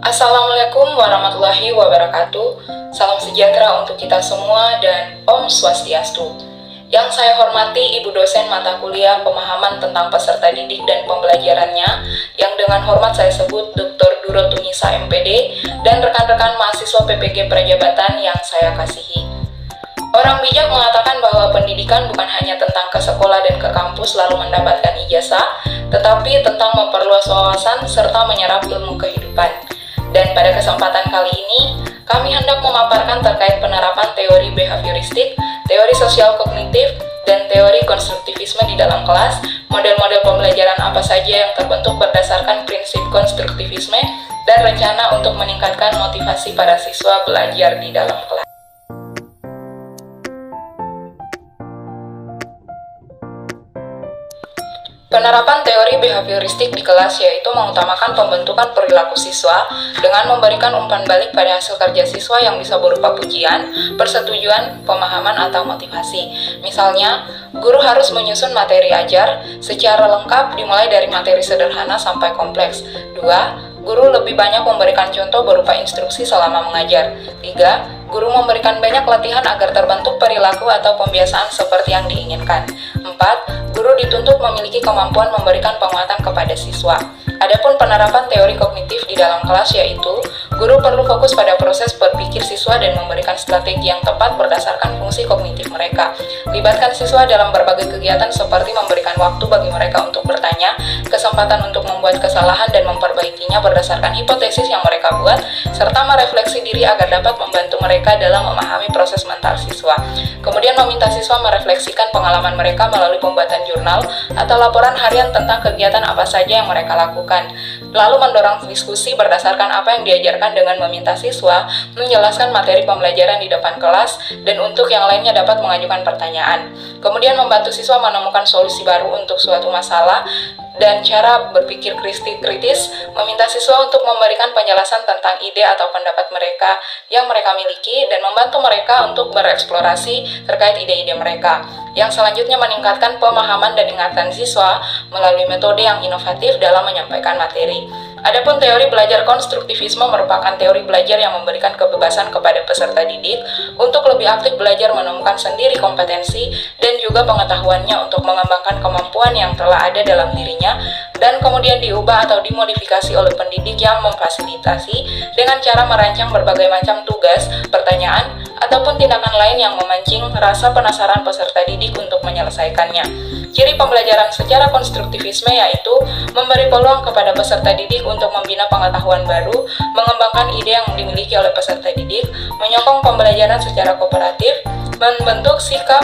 Assalamualaikum warahmatullahi wabarakatuh. Salam sejahtera untuk kita semua dan Om Swastiastu. Yang saya hormati Ibu dosen mata kuliah pemahaman tentang peserta didik dan pembelajarannya, yang dengan hormat saya sebut Dr. Duro Tunisa MPD, dan rekan-rekan mahasiswa PPG Prajabatan yang saya kasihi. Orang bijak mengatakan bahwa pendidikan bukan hanya tentang ke sekolah dan ke kampus lalu mendapatkan ijazah, tetapi tentang memperluas wawasan serta menyerap ilmu kehidupan. Dan pada kesempatan kali ini, kami hendak memaparkan terkait penerapan teori behavioristik, teori sosial kognitif, dan teori konstruktivisme di dalam kelas, model-model pembelajaran apa saja yang terbentuk berdasarkan prinsip konstruktivisme, dan rencana untuk meningkatkan motivasi para siswa belajar di dalam kelas. Penerapan teori behavioristik di kelas yaitu mengutamakan pembentukan perilaku siswa dengan memberikan umpan balik pada hasil kerja siswa yang bisa berupa pujian, persetujuan, pemahaman, atau motivasi. Misalnya, guru harus menyusun materi ajar secara lengkap dimulai dari materi sederhana sampai kompleks. 2. Guru lebih banyak memberikan contoh berupa instruksi selama mengajar. 3. Guru memberikan banyak latihan agar terbentuk perilaku atau pembiasaan seperti yang diinginkan. 4. Guru dituntut memiliki kemampuan memberikan penguatan kepada siswa. Adapun penerapan teori kognitif di dalam kelas yaitu, guru perlu fokus pada proses berpikir siswa dan memberikan strategi yang tepat berdasarkan fungsi kognitif mereka. Libatkan siswa dalam berbagai kegiatan seperti memberikan waktu bagi mereka untuk bertanya, kesempatan untuk membuat kesalahan dan memperbaikinya berdasarkan hipotesis yang mereka buat, serta merefleksi diri agar dapat membantu mereka dalam memahami proses mental siswa. Kemudian meminta siswa merefleksikan pengalaman mereka melalui pembuatan jurnal atau laporan harian tentang kegiatan apa saja yang mereka lakukan. Lalu mendorong diskusi berdasarkan apa yang diajarkan dengan meminta siswa menjelaskan materi pembelajaran di depan kelas dan untuk yang lainnya dapat mengajukan pertanyaan. Kemudian membantu siswa menemukan solusi baru untuk suatu masalah dan cara berpikir kritis, meminta siswa untuk memberikan penjelasan tentang ide atau pendapat mereka yang mereka miliki dan membantu mereka untuk bereksplorasi terkait ide-ide mereka. Yang selanjutnya meningkatkan pemahaman dan ingatan siswa melalui metode yang inovatif dalam menyampaikan materi. Adapun teori belajar konstruktivisme merupakan teori belajar yang memberikan kebebasan kepada peserta didik untuk lebih aktif belajar menemukan sendiri kompetensi dan juga pengetahuannya untuk mengembangkan kemampuan yang telah ada dalam dirinya dan kemudian diubah atau dimodifikasi oleh pendidik yang memfasilitasi dengan cara merancang berbagai macam tugas, pertanyaan, ataupun tindakan lain yang memancing rasa penasaran peserta didik untuk menyelesaikannya. Ciri pembelajaran secara konstruktivisme yaitu memberi peluang kepada peserta didik untuk membina pengetahuan baru, mengembangkan ide yang dimiliki oleh peserta didik, menyokong pembelajaran secara kooperatif, membentuk sikap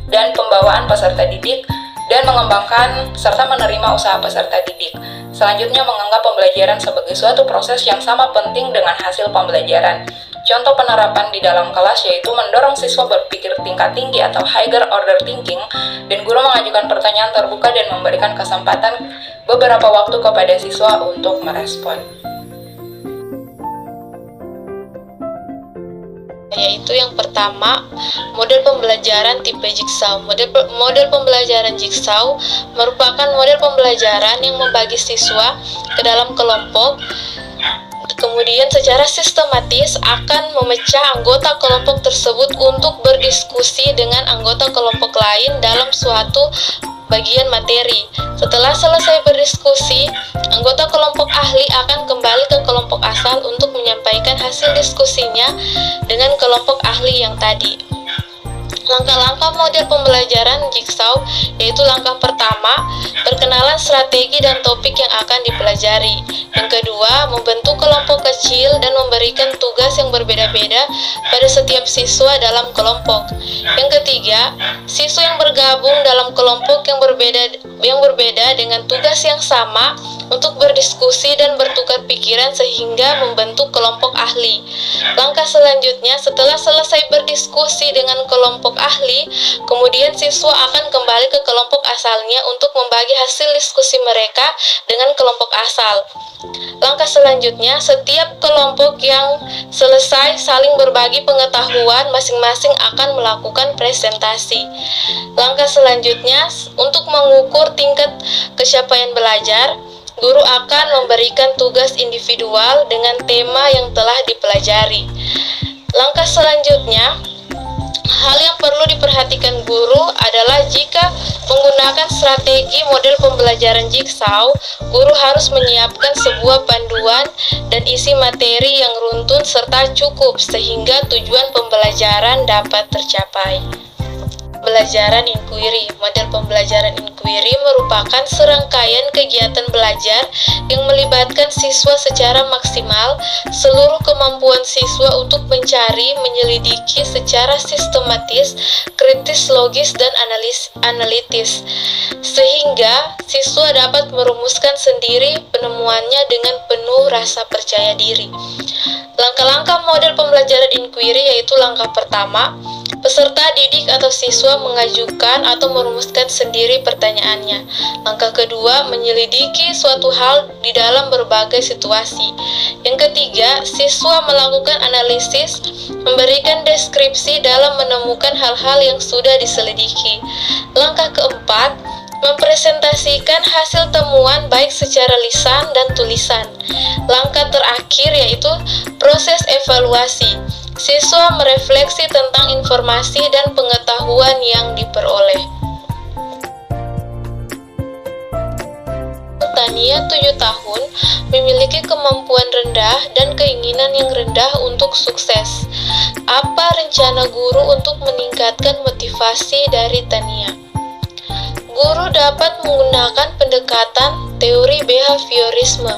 dan pembawaan peserta didik, dan mengembangkan serta menerima usaha peserta didik. Selanjutnya menganggap pembelajaran sebagai suatu proses yang sama penting dengan hasil pembelajaran. Contoh penerapan di dalam kelas yaitu mendorong siswa berpikir tingkat tinggi atau higher order thinking, dan guru mengajukan pertanyaan terbuka dan memberikan kesempatan beberapa waktu kepada siswa untuk merespon. Yaitu yang pertama, model pembelajaran tipe Jigsaw. Model pembelajaran Jigsaw merupakan model pembelajaran yang membagi siswa ke dalam kelompok, kemudian secara sistematis akan memecah anggota kelompok tersebut untuk berdiskusi dengan anggota kelompok lain dalam suatu bagian materi. Setelah selesai berdiskusi, anggota kelompok ahli akan kembali ke kelompok asal untuk menyampaikan hasil diskusinya dengan kelompok ahli yang tadi. Langkah-langkah model pembelajaran Jigsaw yaitu langkah pertama, perkenalan strategi dan topik yang akan dipelajari. Yang kedua, membentuk kelompok kecil dan memberikan tugas yang berbeda-beda pada setiap siswa dalam kelompok. Yang ketiga, siswa yang bergabung dalam kelompok yang berbeda dengan tugas yang sama untuk berdiskusi dan bertukar pikiran sehingga membentuk kelompok ahli. Langkah selanjutnya, setelah selesai berdiskusi dengan kelompok ahli, kemudian siswa akan kembali ke kelompok asalnya untuk membagi hasil diskusi mereka dengan kelompok asal. Langkah selanjutnya, setiap kelompok yang selesai saling berbagi pengetahuan, masing-masing akan melakukan presentasi. Langkah selanjutnya, untuk mengukur tingkat capaian belajar, guru akan memberikan tugas individual dengan tema yang telah dipelajari. Langkah selanjutnya, hal yang perlu diperhatikan guru adalah jika menggunakan strategi model pembelajaran Jigsaw, guru harus menyiapkan sebuah panduan dan isi materi yang runtun serta cukup sehingga tujuan pembelajaran dapat tercapai. Pembelajaran inquiry. Model pembelajaran inquiry merupakan serangkaian kegiatan belajar yang melibatkan siswa secara maksimal. Seluruh kemampuan siswa untuk mencari, menyelidiki secara sistematis, kritis, logis, dan analitis, sehingga siswa dapat merumuskan sendiri penemuannya dengan penuh rasa percaya diri. Langkah-langkah model pembelajaran inquiry yaitu langkah pertama, peserta didik atau siswa mengajukan atau merumuskan sendiri pertanyaannya. Langkah kedua, menyelidiki suatu hal di dalam berbagai situasi. Yang ketiga, siswa melakukan analisis, memberikan deskripsi dalam menemukan hal-hal yang sudah diselidiki. Langkah keempat, mempresentasikan hasil temuan baik secara lisan dan tulisan. Langkah terakhir yaitu proses evaluasi. Siswa merefleksi tentang informasi dan pengetahuan yang diperoleh. Tania 7 tahun memiliki kemampuan rendah dan keinginan yang rendah untuk sukses. Apa rencana guru untuk meningkatkan motivasi dari Tania? Guru dapat menggunakan pendekatan teori behaviorisme,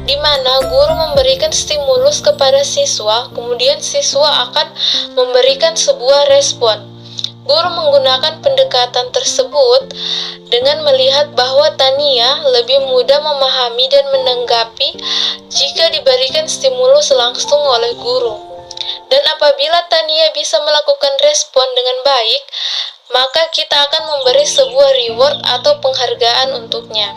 di mana guru memberikan stimulus kepada siswa, kemudian siswa akan memberikan sebuah respon. Guru menggunakan pendekatan tersebut dengan melihat bahwa Tania lebih mudah memahami dan menanggapi jika diberikan stimulus langsung oleh guru. Dan apabila Tania bisa melakukan respon dengan baik, maka kita akan memberi sebuah reward atau penghargaan untuknya.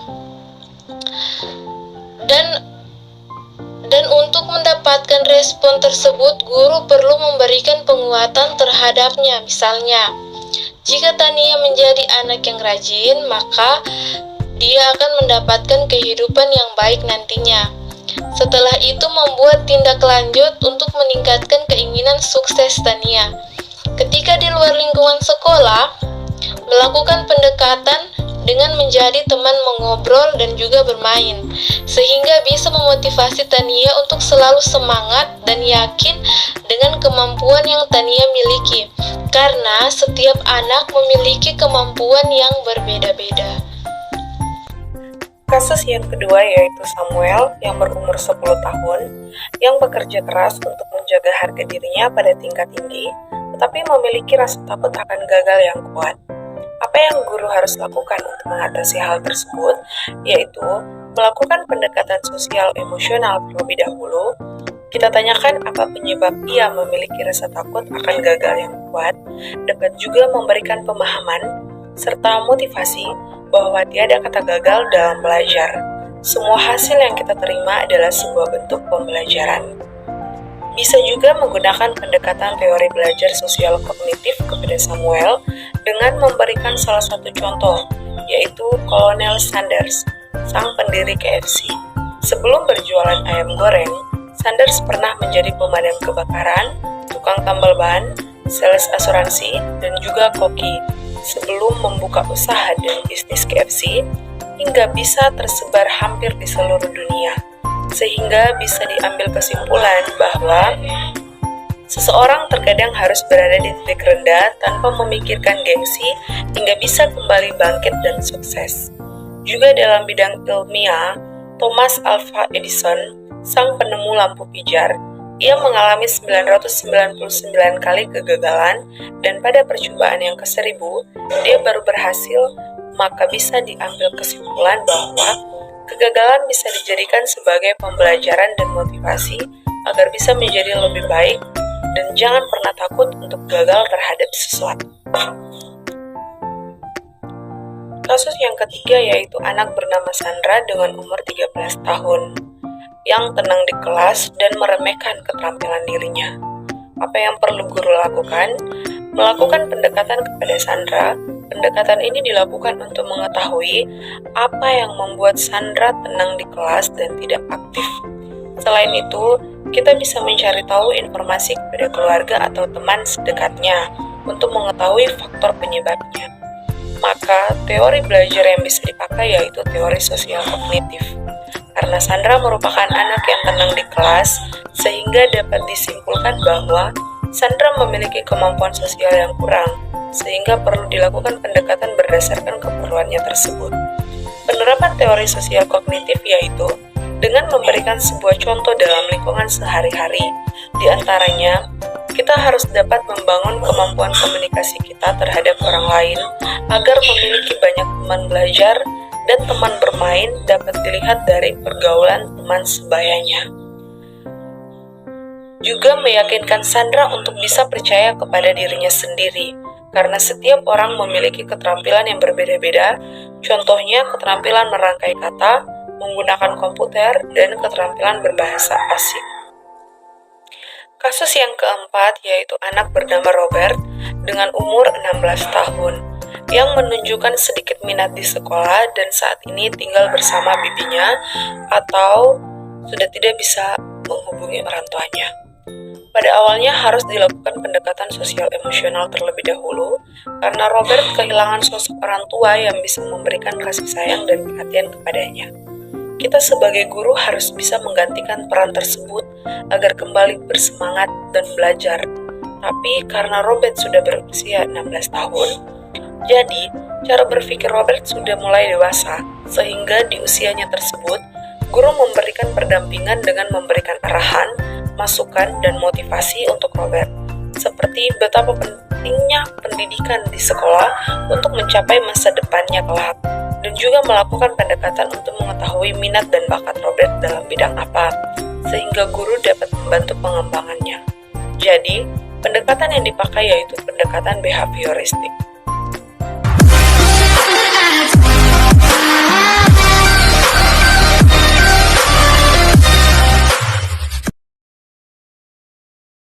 Dan untuk mendapatkan respon tersebut, guru perlu memberikan penguatan terhadapnya. Misalnya, jika Tania menjadi anak yang rajin, maka dia akan mendapatkan kehidupan yang baik nantinya. Setelah itu membuat tindak lanjut untuk meningkatkan keinginan sukses Tania. Ketika di luar lingkungan sekolah, melakukan pendekatan dengan menjadi teman mengobrol dan juga bermain, sehingga bisa memotivasi Tania untuk selalu semangat dan yakin dengan kemampuan yang Tania miliki, karena setiap anak memiliki kemampuan yang berbeda-beda. Kasus yang kedua yaitu Samuel yang berumur 10 tahun yang bekerja keras untuk menjaga harga dirinya pada tingkat tinggi, tetapi memiliki rasa takut akan gagal yang kuat. Apa yang guru harus lakukan untuk mengatasi hal tersebut, yaitu melakukan pendekatan sosial emosional terlebih dahulu. Kita tanyakan apa penyebab ia memiliki rasa takut akan gagal yang kuat, dapat juga memberikan pemahaman serta motivasi bahwa tiada kata gagal dalam belajar. Semua hasil yang kita terima adalah sebuah bentuk pembelajaran. Bisa juga menggunakan pendekatan teori belajar sosial kognitif kepada Samuel dengan memberikan salah satu contoh, yaitu Kolonel Sanders, sang pendiri KFC. Sebelum berjualan ayam goreng, Sanders pernah menjadi pemadam kebakaran, tukang tambal ban, sales asuransi, dan juga koki. Sebelum membuka usaha dan bisnis KFC, hingga bisa tersebar hampir di seluruh dunia. Sehingga bisa diambil kesimpulan bahwa seseorang terkadang harus berada di titik rendah tanpa memikirkan gengsi hingga bisa kembali bangkit dan sukses. Juga dalam bidang ilmiah, Thomas Alva Edison, sang penemu lampu pijar, ia mengalami 999 kali kegagalan dan pada percobaan yang ke-1000, dia baru berhasil, maka bisa diambil kesimpulan bahwa kegagalan bisa dijadikan sebagai pembelajaran dan motivasi agar bisa menjadi lebih baik dan jangan pernah takut untuk gagal terhadap sesuatu. Kasus yang ketiga yaitu anak bernama Sandra dengan umur 13 tahun yang tenang di kelas dan meremehkan keterampilan dirinya. Apa yang perlu guru lakukan? Melakukan pendekatan kepada Sandra Pendekatan ini dilakukan untuk mengetahui apa yang membuat Sandra tenang di kelas dan tidak aktif. Selain itu, kita bisa mencari tahu informasi kepada keluarga atau teman sedekatnya untuk mengetahui faktor penyebabnya. Maka, teori belajar yang bisa dipakai yaitu teori sosial kognitif. Karena Sandra merupakan anak yang tenang di kelas, sehingga dapat disimpulkan bahwa Sandra memiliki kemampuan sosial yang kurang, sehingga perlu dilakukan pendekatan berdasarkan keperluannya tersebut. Penerapan teori sosial kognitif yaitu dengan memberikan sebuah contoh dalam lingkungan sehari-hari. Di antaranya, kita harus dapat membangun kemampuan komunikasi kita terhadap orang lain agar memiliki banyak teman belajar dan teman bermain dapat dilihat dari pergaulan teman sebayanya. Juga meyakinkan Sandra untuk bisa percaya kepada dirinya sendiri, karena setiap orang memiliki keterampilan yang berbeda-beda, contohnya keterampilan merangkai kata, menggunakan komputer, dan keterampilan berbahasa asing. Kasus yang keempat yaitu anak bernama Robert dengan umur 16 tahun yang menunjukkan sedikit minat di sekolah dan saat ini tinggal bersama bibinya atau sudah tidak bisa menghubungi orang tuanya. Pada awalnya harus dilakukan pendekatan sosial emosional terlebih dahulu karena Robert kehilangan sosok orang tua yang bisa memberikan kasih sayang dan perhatian kepadanya. Kita sebagai guru harus bisa menggantikan peran tersebut agar kembali bersemangat dan belajar. Tapi karena Robert sudah berusia 16 tahun, jadi cara berpikir Robert sudah mulai dewasa, sehingga di usianya tersebut, guru memberikan pendampingan dengan memberikan arahan, masukan, dan motivasi untuk Robert. Seperti betapa pentingnya pendidikan di sekolah untuk mencapai masa depannya kelak, dan juga melakukan pendekatan untuk mengetahui minat dan bakat Robert dalam bidang apa, sehingga guru dapat membantu pengembangannya. Jadi, pendekatan yang dipakai yaitu pendekatan behavioristik.